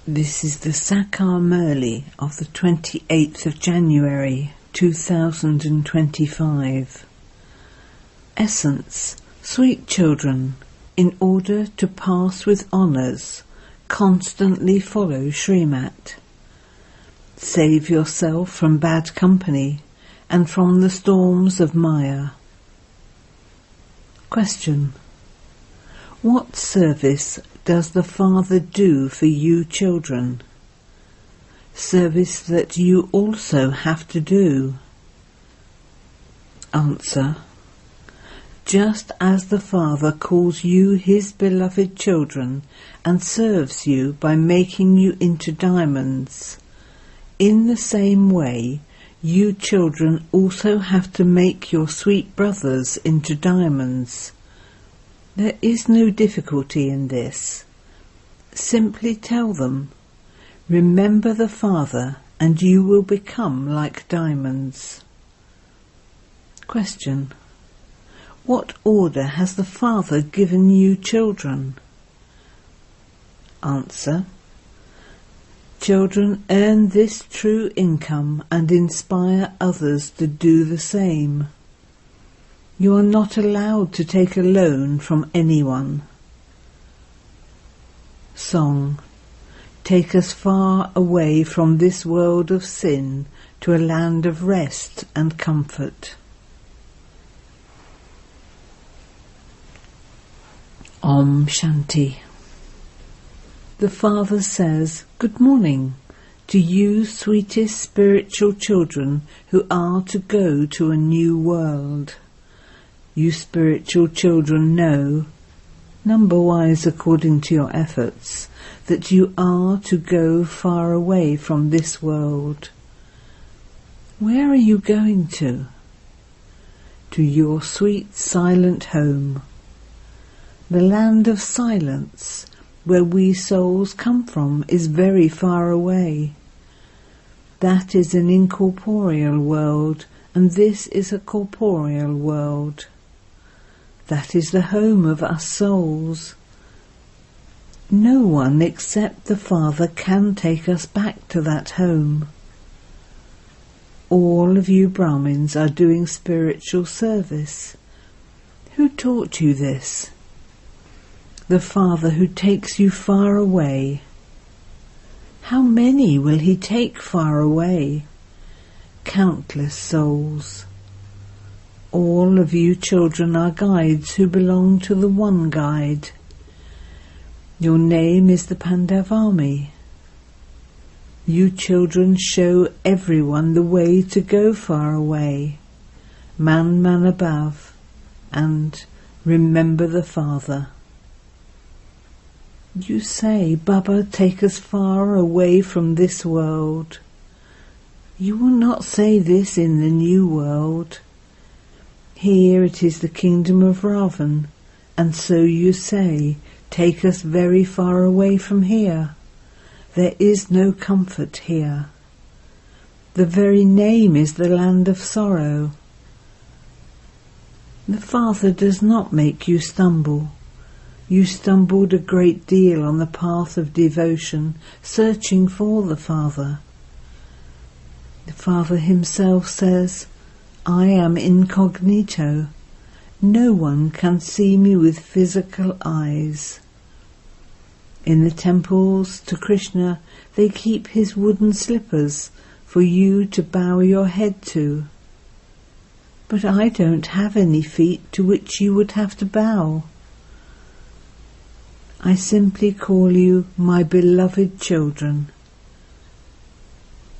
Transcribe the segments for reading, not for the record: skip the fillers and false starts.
This is the Sakar Murli of the 28th of January 2025. Essence: sweet children, in order to pass with honours, constantly follow Srimat. Save yourself from bad company and from the storms of Maya. Question: what service does the Father do for you children? Service that you also have to do. Answer: just as the Father calls you his beloved children and serves you by making you into diamonds, in the same way you children also have to make your sweet brothers into diamonds. There is no difficulty in this. Simply tell them, remember the Father and you will become like diamonds. Question: what order has the Father given you children? Answer: children earn this true income and inspire others to do the same. You are not allowed to take a loan from anyone. Song: take us far away from this world of sin to a land of rest and comfort. Om Shanti. The Father says, good morning to you sweetest spiritual children who are to go to a new world. You spiritual children know, number-wise according to your efforts, that you are to go far away from this world. Where are you going to? To your sweet silent home, the land of silence, where we souls come from, is very far away. That is an incorporeal world, and this is a corporeal world. That is the home of us souls. No one except the Father can take us back to that home. All of you Brahmins are doing spiritual service. Who taught you this? The Father who takes you far away. How many will he take far away? Countless souls. All of you children are guides who belong to the one guide. Your name is the Pandav army. You children show everyone the way to go far away. Man above, and remember the Father. You say, Baba, take us far away from this world. You will not say this in the new world. Here it is the kingdom of Ravan, and so you say, take us very far away from here. There is no comfort here. The very name is the land of sorrow. The Father does not make you stumble. You stumbled a great deal on the path of devotion, searching for the Father. The Father himself says, I am incognito. No one can see me with physical eyes. In the temples to Krishna, they keep his wooden slippers for you to bow your head to. But I don't have any feet to which you would have to bow. I simply call you my beloved children.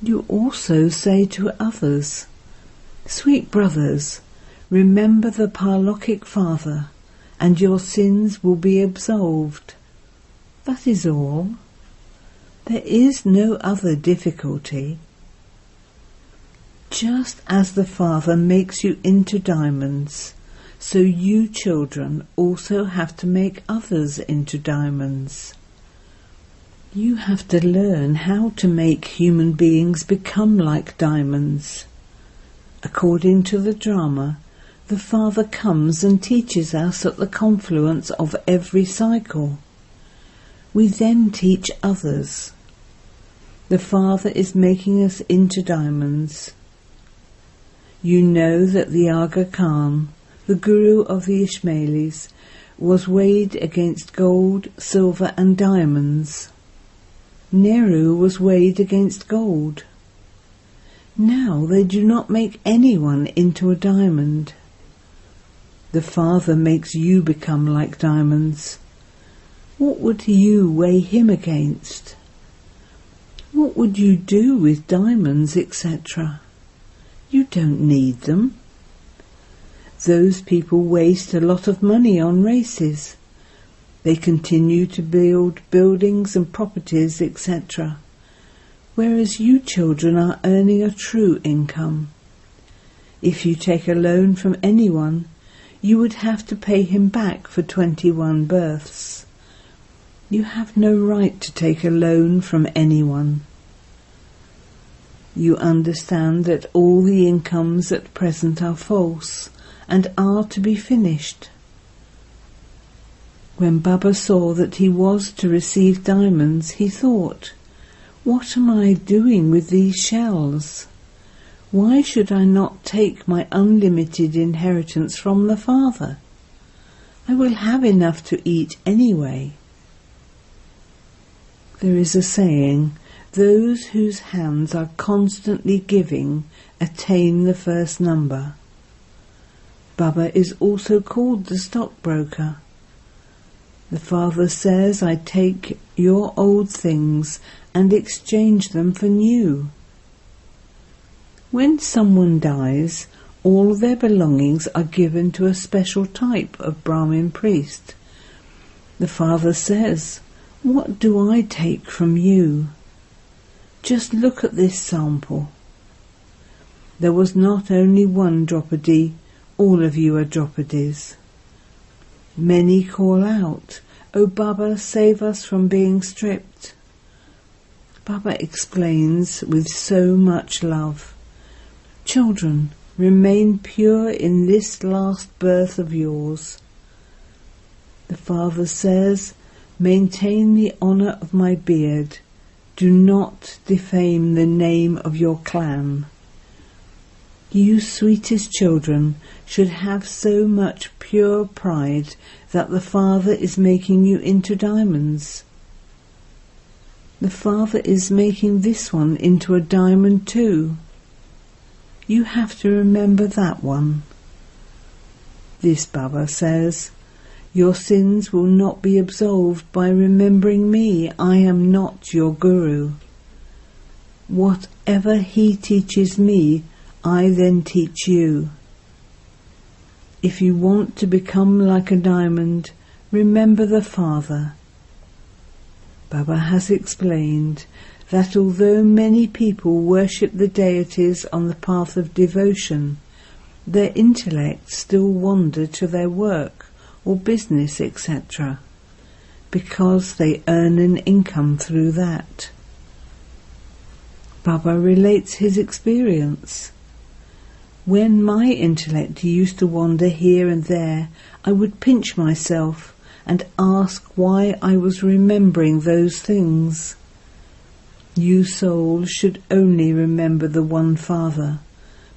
You also say to others, sweet brothers, remember the Parlokic Father, and your sins will be absolved. That is all. There is no other difficulty. Just as the Father makes you into diamonds, so you children also have to make others into diamonds. You have to learn how to make human beings become like diamonds. According to the drama, the Father comes and teaches us at the confluence of every cycle. We then teach others. The Father is making us into diamonds. You know that the Aga Khan, the Guru of the Ismailis, was weighed against gold, silver and diamonds. Nehru was weighed against gold. Now they do not make anyone into a diamond. The Father makes you become like diamonds. What would you weigh him against? What would you do with diamonds, etc.? You don't need them. Those people waste a lot of money on races. They continue to build buildings and properties, etc., whereas you children are earning a true income. If you take a loan from anyone, you would have to pay him back for 21 births. You have no right to take a loan from anyone. You understand that all the incomes at present are false and are to be finished. When Baba saw that he was to receive diamonds, he thought, "What am I doing with these shells? Why should I not take my unlimited inheritance from the Father? I will have enough to eat anyway." There is a saying, "Those whose hands are constantly giving attain the first number." Baba is also called the stockbroker. The Father says, "I take your old things and exchange them for new." When someone dies, all their belongings are given to a special type of Brahmin priest. The Father says, "What do I take from you? Just look at this sample." There was not only one Draupadi, all of you are Draupadis. Many call out, "O Baba, save us from being stripped." Baba explains with so much love, "Children, remain pure in this last birth of yours." The Father says, "Maintain the honour of my beard. Do not defame the name of your clan." You sweetest children should have so much pure pride that the Father is making you into diamonds. The Father is making this one into a diamond too. You have to remember that one. This Baba says, "Your sins will not be absolved by remembering me. I am not your Guru. Whatever he teaches me, I then teach you. If you want to become like a diamond, remember the Father." Baba has explained that although many people worship the deities on the path of devotion, their intellects still wander to their work or business, etc., because they earn an income through that. Baba relates his experience. When my intellect used to wander here and there, I would pinch myself and ask why I was remembering those things. You souls should only remember the one Father,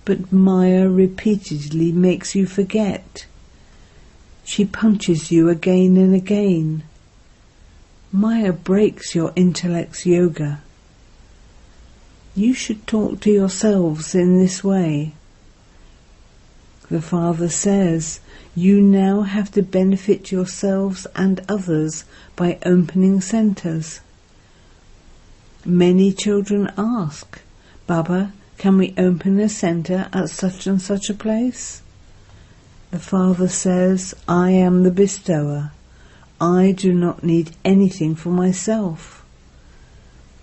but Maya repeatedly makes you forget. She punches you again and again. Maya breaks your intellect's yoga. You should talk to yourselves in this way. The Father says, you now have to benefit yourselves and others by opening centres. Many children ask, "Baba, can we open a centre at such and such a place?" The Father says, "I am the bestower. I do not need anything for myself.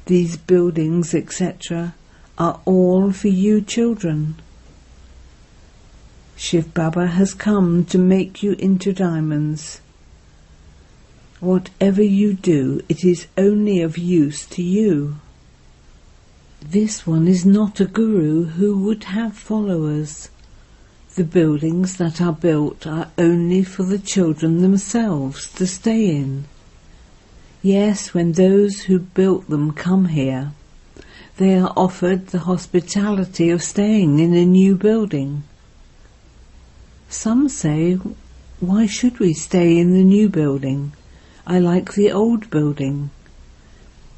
These buildings, etc., are all for you children. Shiv Baba has come to make you into diamonds. Whatever you do, it is only of use to you. This one is not a guru who would have followers. The buildings that are built are only for the children themselves to stay in. Yes, when those who built them come here, they are offered the hospitality of staying in a new building. Some say, why should we stay in the new building? I like the old building.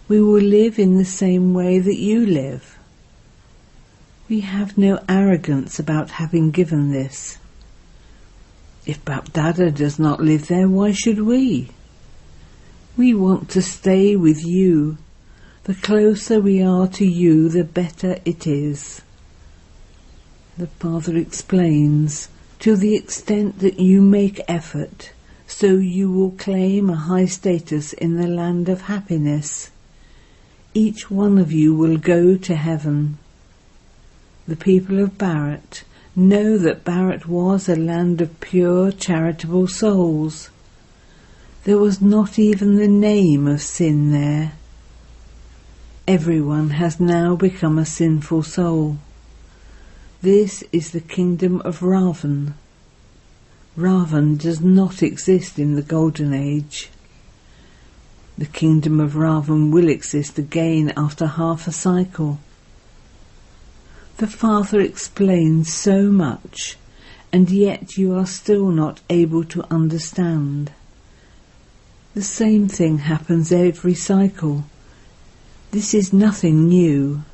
We will live in the same way that you live. We have no arrogance about having given this. If Bap-Dada does not live there, why should we? We want to stay with you. The closer we are to you, the better it is. The Father explains, to the extent that you make effort, so you will claim a high status in the land of happiness. Each one of you will go to heaven. The people of Bharat know that Bharat was a land of pure charitable souls. There was not even the name of sin there. Everyone has now become a sinful soul. This is the kingdom of Ravan. Ravan does not exist in the Golden Age. The kingdom of Ravan will exist again after half a cycle. The Father explains so much, and yet you are still not able to understand. The same thing happens every cycle. This is nothing new.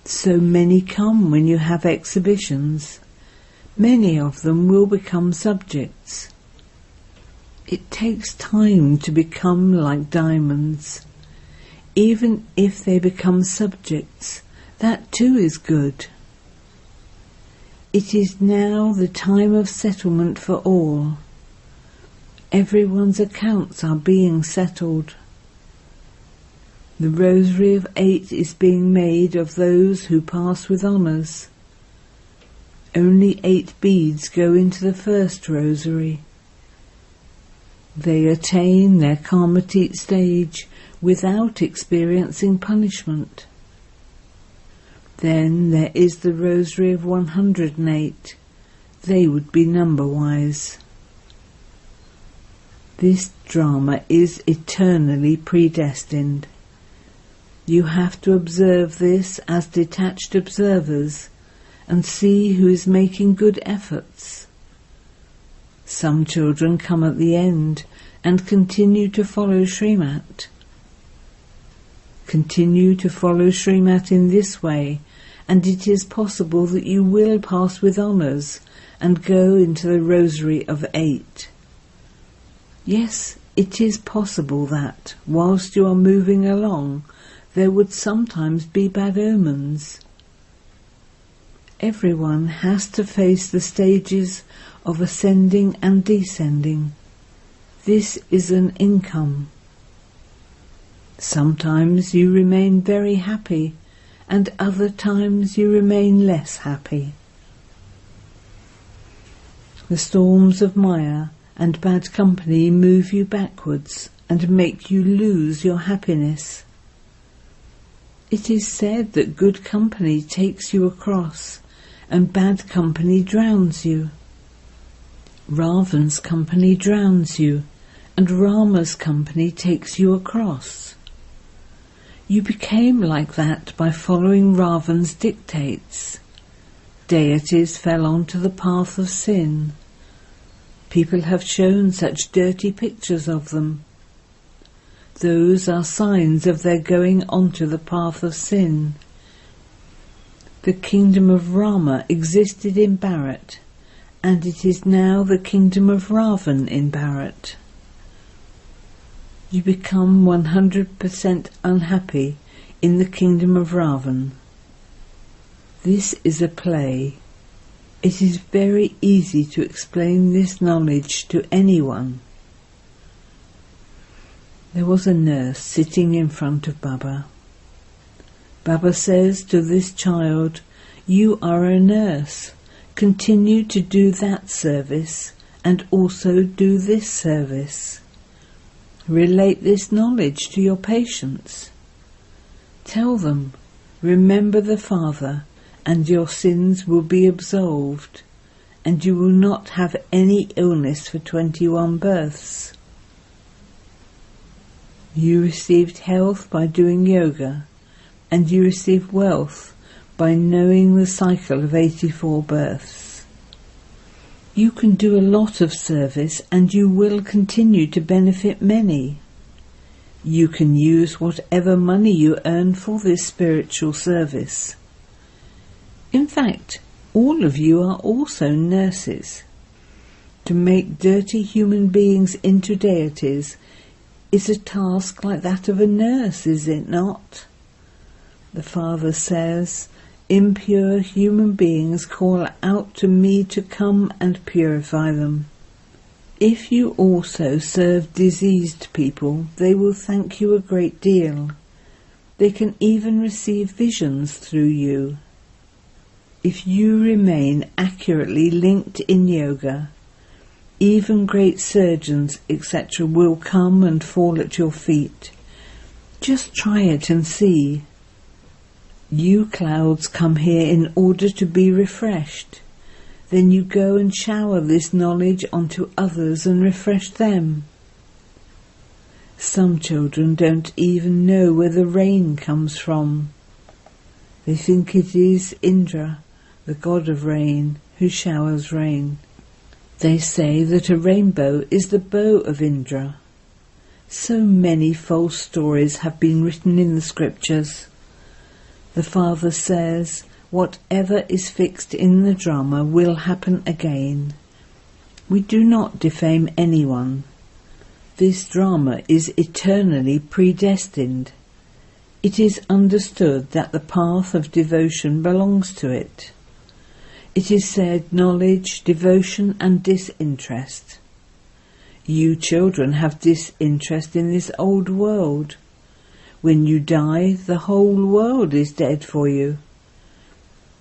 So many come when you have exhibitions. Many of them will become subjects. It takes time to become like diamonds. Even if they become subjects, that too is good. It is now the time of settlement for all. Everyone's accounts are being settled. The rosary of 8 is being made of those who pass with honours. Only 8 beads go into the first rosary. They attain their karmatit stage without experiencing punishment. Then there is the rosary of 108. They would be number-wise. This drama is eternally predestined. You have to observe this as detached observers and see who is making good efforts. Some children come at the end and continue to follow Srimat. Continue to follow Srimat in this way, and it is possible that you will pass with honours and go into the rosary of 8. Yes, it is possible that, whilst you are moving along, there would sometimes be bad omens. Everyone has to face the stages of ascending and descending. This is an income. Sometimes you remain very happy, and other times you remain less happy. The storms of Maya and bad company move you backwards and make you lose your happiness. It is said that good company takes you across, and bad company drowns you. Ravan's company drowns you, and Rama's company takes you across. You became like that by following Ravan's dictates. Deities fell onto the path of sin. People have shown such dirty pictures of them. Those are signs of their going onto the path of sin. The kingdom of Rama existed in Bharat, and it is now the kingdom of Ravan in Bharat. You become 100% unhappy in the kingdom of Ravan. This is a play. It is very easy to explain this knowledge to anyone. There was a nurse sitting in front of Baba. Baba says to this child, "You are a nurse. Continue to do that service and also do this service. Relate this knowledge to your patients. Tell them, remember the Father, and your sins will be absolved, and you will not have any illness for 21 births. You received health by doing yoga. and you receive wealth by knowing the cycle of 84 births. You can do a lot of service and you will continue to benefit many. You can use whatever money you earn for this spiritual service. In fact, all of you are also nurses. To make dirty human beings into deities is a task like that of a nurse, is it not? The Father says, impure human beings call out to me to come and purify them. If you also serve diseased people, they will thank you a great deal. They can even receive visions through you. If you remain accurately linked in yoga, even great surgeons, etc., will come and fall at your feet. Just try it and see. You clouds come here in order to be refreshed. Then you go and shower this knowledge onto others and refresh them. Some children don't even know where the rain comes from. They think it is Indra, the god of rain, who showers rain. They say that a rainbow is the bow of Indra. So many false stories have been written in the scriptures. The Father says, whatever is fixed in the drama will happen again. We do not defame anyone. This drama is eternally predestined. It is understood that the path of devotion belongs to it. It is said knowledge, devotion and disinterest. You children have disinterest in this old world. When you die, the whole world is dead for you.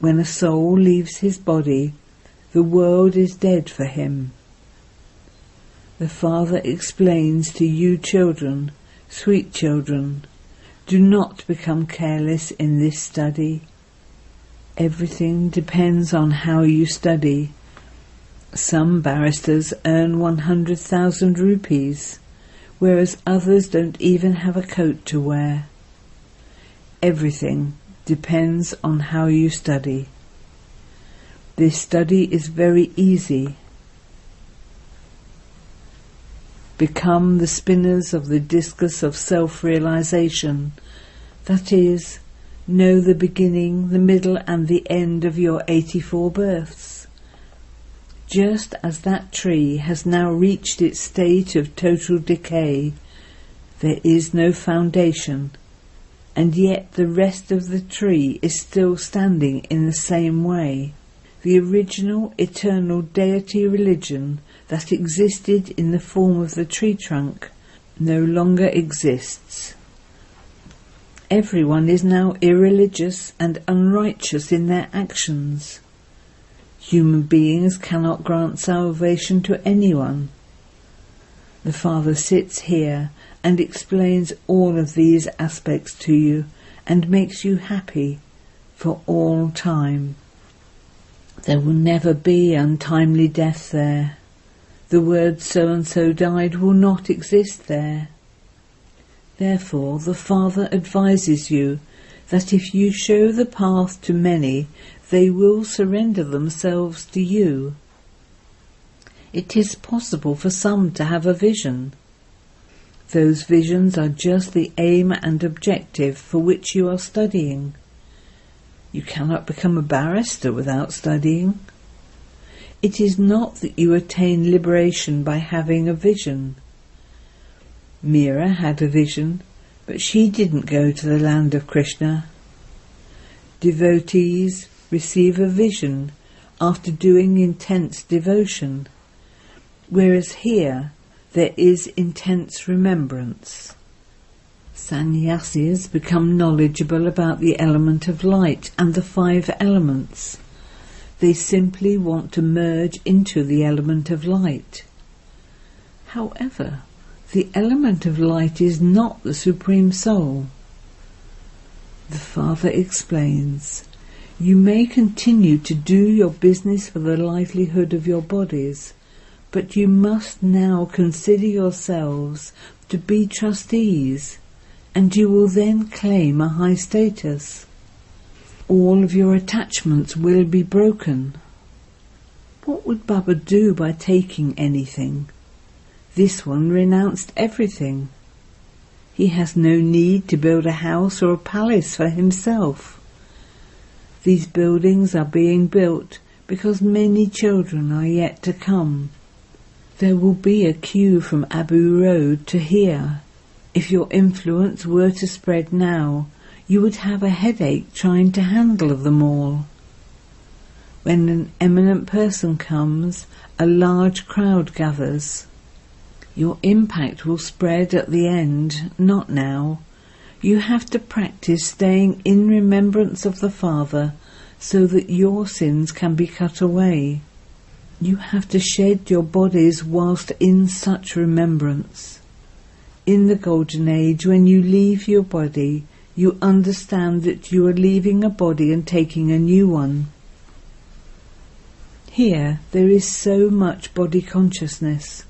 When a soul leaves his body, the world is dead for him. The Father explains to you children, sweet children, do not become careless in this study. Everything depends on how you study. Some barristers earn 100,000 rupees, whereas others don't even have a coat to wear. Everything depends on how you study. This study is very easy. Become the spinners of the discus of self-realization, that is, know the beginning, the middle and the end of your 84 births. Just as that tree has now reached its state of total decay, there is no foundation, and yet the rest of the tree is still standing in the same way. The original eternal deity religion that existed in the form of the tree trunk no longer exists. Everyone is now irreligious and unrighteous in their actions. Human beings cannot grant salvation to anyone. The Father sits here and explains all of these aspects to you and makes you happy for all time. There will never be untimely death there. The word so-and-so died will not exist there. Therefore, the Father advises you that if you show the path to many, they will surrender themselves to you. It is possible for some to have a vision. Those visions are just the aim and objective for which you are studying. You cannot become a barrister without studying. It is not that you attain liberation by having a vision. Meera had a vision, but she didn't go to the land of Krishna. Devotees receive a vision after doing intense devotion, whereas here there is intense remembrance. Sannyasis become knowledgeable about the element of light and the 5 elements. They simply want to merge into the element of light. However, the element of light is not the Supreme Soul. The Father explains, you may continue to do your business for the livelihood of your bodies, but you must now consider yourselves to be trustees, and you will then claim a high status. All of your attachments will be broken. What would Baba do by taking anything? This one renounced everything. He has no need to build a house or a palace for himself. These buildings are being built because many children are yet to come. There will be a queue from Abu Road to here. If your influence were to spread now, you would have a headache trying to handle them all. When an eminent person comes, a large crowd gathers. Your impact will spread at the end, not now. You have to practice staying in remembrance of the Father so that your sins can be cut away. You have to shed your bodies whilst in such remembrance. In the Golden Age, when you leave your body, you understand that you are leaving a body and taking a new one. Here, there is so much body consciousness.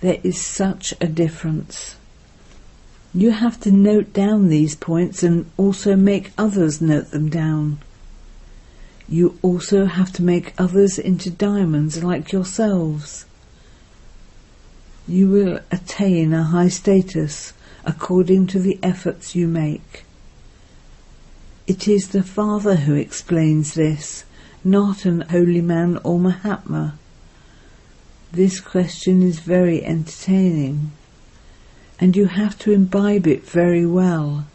There is such a difference. You have to note down these points and also make others note them down. You also have to make others into diamonds like yourselves. You will attain a high status according to the efforts you make. It is the Father who explains this, not an holy man or Mahatma. This question is very entertaining, and you have to imbibe it very well.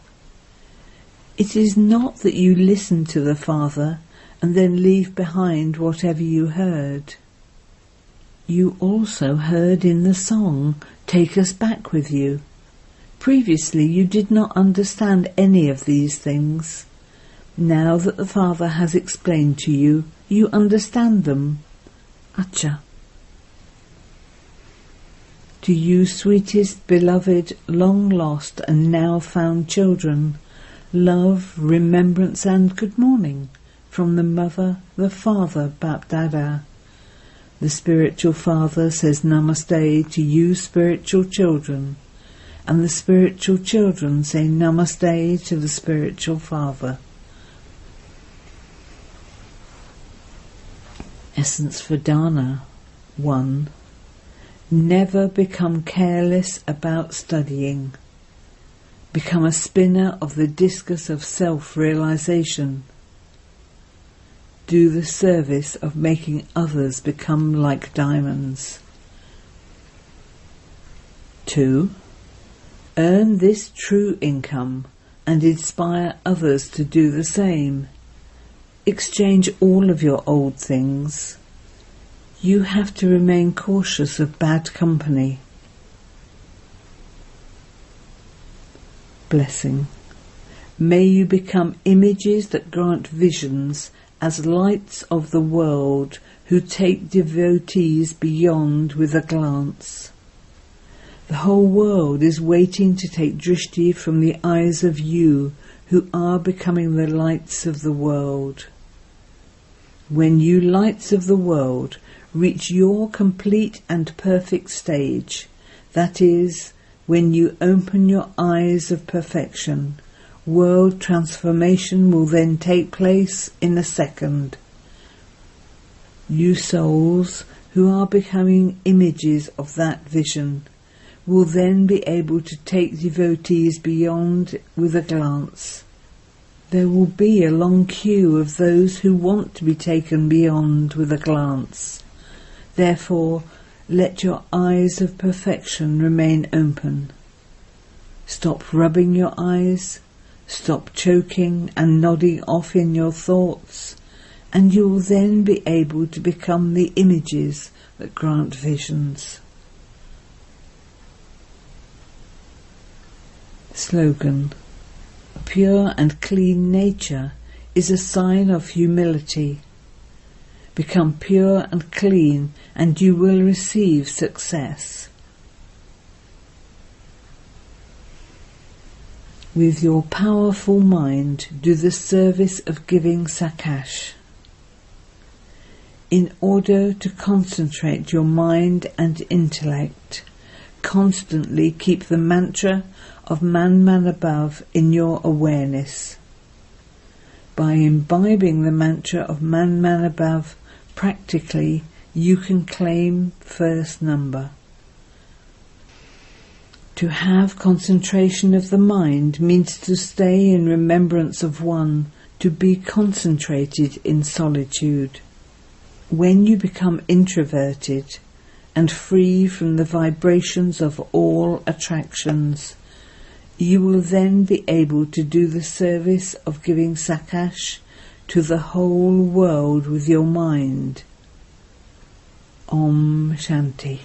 It is not that you listen to the Father and then leave behind whatever you heard. You also heard in the song, "Take us back with you." Previously you did not understand any of these things. Now that the Father has explained to you, you understand them. Acha. To you, sweetest, beloved, long lost and now found children, love, remembrance and good morning from the Mother, the Father, Bap Dada. The spiritual Father says Namaste to you, spiritual children, and the spiritual children say Namaste to the spiritual Father. Essence for Dana 1. Never become careless about studying. Become a spinner of the discus of self-realization. Do the service of making others become like diamonds. 2. Earn this true income and inspire others to do the same. Exchange all of your old things. You have to remain cautious of bad company. Blessing. May you become images that grant visions as lights of the world who take devotees beyond with a glance. The whole world is waiting to take drishti from the eyes of you who are becoming the lights of the world. When you lights of the world reach your complete and perfect stage, that is, when you open your eyes of perfection, world transformation will then take place in a second. You souls who are becoming images of that vision will then be able to take devotees beyond with a glance. There will be a long queue of those who want to be taken beyond with a glance. Therefore, let your eyes of perfection remain open. Stop rubbing your eyes, stop choking and nodding off in your thoughts, and you will then be able to become the images that grant visions. Slogan. A pure and clean nature is a sign of humility. Become pure and clean and you will receive success. With your powerful mind, do the service of giving sakash. In order to concentrate your mind and intellect, constantly keep the mantra of Man Man Above in your awareness. By imbibing the mantra of Man Man Above, practically you can claim first number. To have concentration of the mind means to stay in remembrance of one, to be concentrated in solitude. When you become introverted and free from the vibrations of all attractions, you will then be able to do the service of giving sakash to the whole world with your mind. Om Shanti.